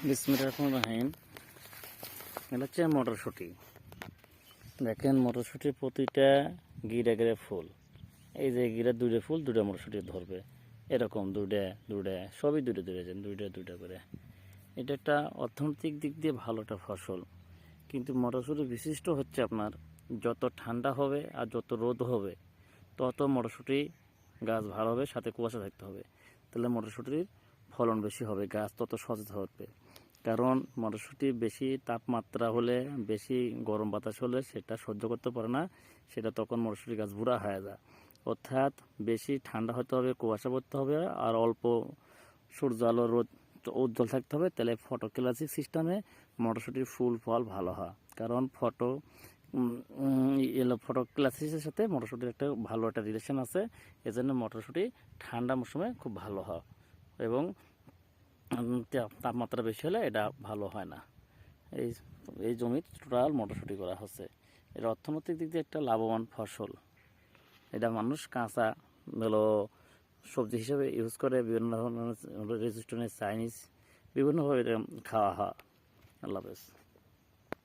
বিসমিল্লাহির রহমানির রহিম। এটা হচ্ছে মটরশুঁটি। দেখেন মটরশুঁটির প্রতিটা গিরা গিরা ফুল, এই যে গিরা দুইটা ফুল দুইটা মটরশুঁটি ধরবে, এরকম দুইটা দুইটা সবই দুইটা দুইটা দুইটা দুইটা করে। এটা একটা অর্থনৈতিক দিক দিয়ে ভালো একটা ফসল, কিন্তু মটরশুঁটি বিশিষ্ট হচ্ছে আপনার যত ঠান্ডা হবে আর যত রোদ হবে তত মটরশুঁটি গাছ ভালো হবে, সাথে কুয়াশা থাকতে হবে, তাহলে মটরশুঁটির ফলন বেশি হবে, গাছ তত সতেজ হবে। কারণ মটরশুঁটি বেশি তাপমাত্রা হলে, বেশি গরম বাতাস হলে সেটা সহ্য করতে পারে না, সেটা তখন মটরশুঁটি গাছ বুড়া হয়ে যায়। অর্থাৎ বেশি ঠান্ডা হতে হবে, কুয়াশা পড়তে হবে, আর অল্প সূর্য আলো রোদ উজ্জ্বল থাকতে হবে, তাহলে ফটোক্লাসিক সিস্টেমে মটরশুঁটির ফুল ফল ভালো হয়। কারণ ফটোক্লাসিসের সাথে মটরশুঁটির একটা ভালো একটা রিলেশন আছে, এজন্য মটরশুঁটি ঠান্ডা মৌসুমে খুব ভালো হয় এবং তাপমাত্রা বেশি হলে এটা ভালো হয় না। এই এই জমি টোটাল মটরশুঁটি করা হচ্ছে। এটা অর্থনৈতিক দিক দিয়ে একটা লাভবান ফসল। এটা মানুষ কাঁচা হলো সবজি হিসেবে ইউজ করে, বিভিন্ন ধরনের রেস্টুরেন্টে চাইনিজ বিভিন্নভাবে এটা খাওয়া হয়। আল্লাহ হাফেজ।